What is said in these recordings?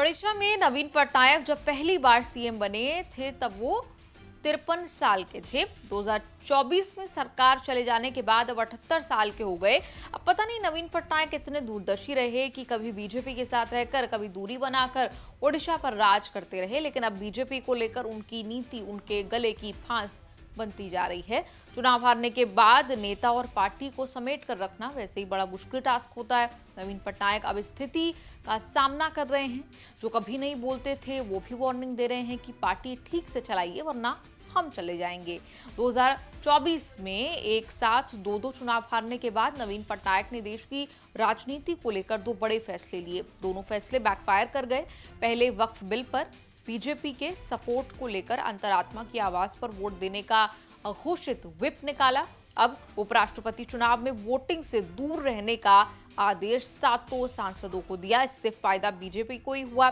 ओडिशा में नवीन पटनायक जब पहली बार सीएम बने थे तब वो 53 साल के थे। 2024 में सरकार चले जाने के बाद अब 78 साल के हो गए। अब पता नहीं नवीन पटनायक इतने दूरदर्शी रहे कि कभी बीजेपी के साथ रहकर कभी दूरी बनाकर ओडिशा पर राज करते रहे, लेकिन अब बीजेपी को लेकर उनकी नीति उनके गले की फांस बनती जा रही है। चुनाव हारने के बाद नेता और पार्टी को समेट कर रखना वैसे ही बड़ा मुश्किल टास्क होता है। नवीन पटनायक अब स्थिति का सामना कर रहे हैं। जो कभी नहीं बोलते थे वो भी वार्निंग दे रहे हैं कि पार्टी ठीक से चलाइए वरना हम चले जाएंगे। 2024 में एक साथ दो चुनाव हारने के बाद नवीन पटनायक ने देश की राजनीति को लेकर दो बड़े फैसले लिए। दोनों फैसले बैकफायर कर गए। पहले वक्फ बिल पर बीजेपी के सपोर्ट को लेकर अंतरात्मा की आवाज पर वोट देने का घोषित व्हिप निकाला। अब उपराष्ट्रपति चुनाव में वोटिंग से दूर रहने का आदेश 7 सांसदों को दिया। इससे फायदा बीजेपी को ही हुआ।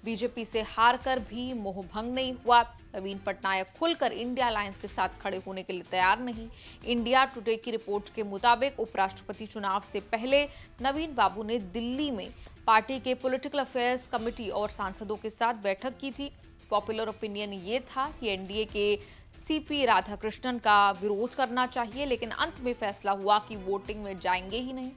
बीजेपी से हारकर भी मोहभंग नहीं हुआ। नवीन पटनायक खुलकर इंडिया अलायंस के साथ खड़े होने के लिए तैयार नहीं। इंडिया टुडे की रिपोर्ट के मुताबिक उपराष्ट्रपति चुनाव से पहले नवीन बाबू ने दिल्ली में पार्टी के पॉलिटिकल अफेयर्स कमेटी और सांसदों के साथ बैठक की थी। पॉपुलर ओपिनियन ये था कि एनडीए के सीपी राधाकृष्णन का विरोध करना चाहिए, लेकिन अंत में फैसला हुआ कि वोटिंग में जाएंगे ही नहीं।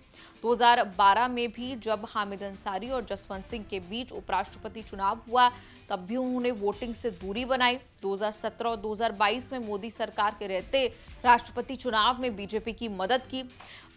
2012 में भी जब हामिद अंसारी और जसवंत सिंह के बीच उपराष्ट्रपति चुनाव हुआ तब भी उन्होंने वोटिंग से दूरी बनाई। 2017 और 2022 में मोदी सरकार के रहते राष्ट्रपति चुनाव में बीजेपी की मदद की।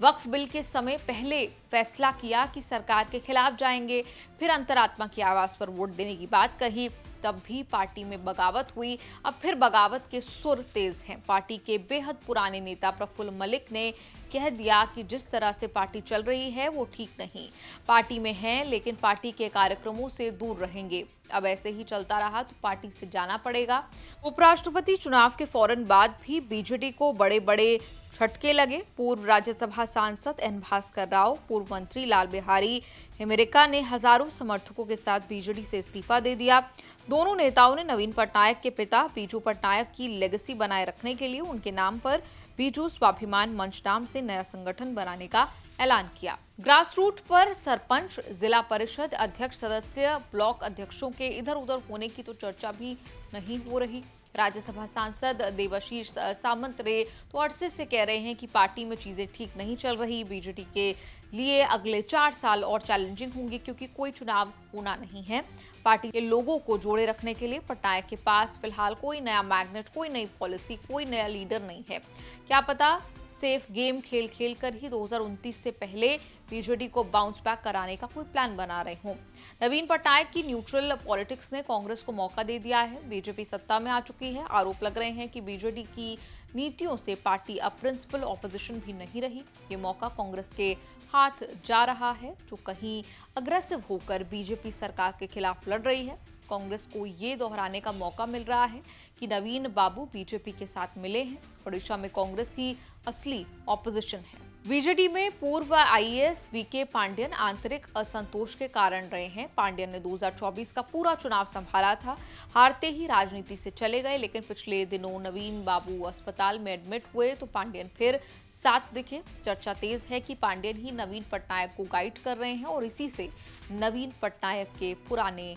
वक्फ बिल के समय पहले फैसला किया कि सरकार के खिलाफ जाएंगे, फिर अंतरात्मा की आवाज पर वोट देने की बात कही, तब भी पार्टी में बगावत हुई। अब फिर बगावत के सुर तेज हैं। पार्टी के बेहद पुराने नेता प्रफुल्ल मलिक ने कह दिया कि जिस तरह से पार्टी चल रही है वो ठीक नहीं। पार्टी में हैं लेकिन पार्टी के कार्यक्रमों से दूर रहेंगे। अब ऐसे ही चलता रहा तो पार्टी से जाना पड़ेगा। उपराष्ट्रपति चुनाव के फौरन बाद भी बीजेडी को बड़े बड़े झटके लगे। पूर्व राज्यसभा सांसद एन भास्कर राव, पूर्व मंत्री लाल बिहारी हिमरिका ने हजारों समर्थकों के साथ बीजेडी से इस्तीफा दे दिया। दोनों नेताओं ने नवीन पटनायक के पिता बीजू पटनायक की लेगेसी बनाए रखने के लिए उनके नाम पर बीजू स्वाभिमान मंच नाम से नया संगठन बनाने का ऐलान किया। ग्रास रूट पर सरपंच, जिला परिषद अध्यक्ष, सदस्य, ब्लॉक अध्यक्षों के इधर उधर होने की तो चर्चा भी नहीं हो रही। राज्यसभा सांसद देवाशीष सामंत रे तो अरसे से कह रहे हैं कि पार्टी में चीजें ठीक नहीं चल रही। बीजेडी के लिए अगले 4 साल और चैलेंजिंग होंगे क्योंकि कोई चुनाव होना नहीं है। पार्टी के लोगों को जोड़े रखने के लिए पटनायक के पास फिलहाल कोई नया मैग्नेट, कोई नई पॉलिसी, कोई नया लीडर नहीं है। क्या पता सेफ गेम खेल खेल कर ही 2029 से पहले बीजेडी को बाउंस बैक कराने का कोई प्लान बना रहे हों। नवीन पटनायक की न्यूट्रल पॉलिटिक्स ने कांग्रेस को मौका दे दिया है। बीजेपी सत्ता में आ चुकी है। आरोप लग रहे हैं कि बीजेडी की नीतियों से पार्टी अब प्रिंसिपल ऑपोजिशन भी नहीं रही। ये मौका कांग्रेस के हाथ जा रहा है जो कहीं अग्रेसिव होकर बीजेपी सरकार के खिलाफ लड़ रही है। कांग्रेस को ये दोहराने का मौका मिल रहा है कि नवीन बाबू बीजेपी के साथ मिले हैं। ओडिशा में कांग्रेस ही असली ऑपोजिशन है। बीजेडी में पूर्व आईएएस वीके पांड्यन आंतरिक असंतोष के कारण रहे हैं। पांड्यन ने 2024 का पूरा चुनाव संभाला था। हारते ही राजनीति से चले गए, लेकिन पिछले दिनों नवीन बाबू अस्पताल में एडमिट हुए तो पांड्यन फिर साथ दिखे। चर्चा तेज है कि पांड्यन ही नवीन पटनायक को गाइड कर रहे हैं और इसी से नवीन पटनायक के पुराने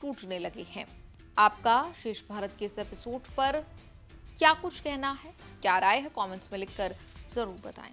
टूटने लगे हैं। आपका शेष भारत के इस एपिसोड पर क्या कुछ कहना है, क्या राय है, कमेंट्स में लिखकर जरूर बताएं।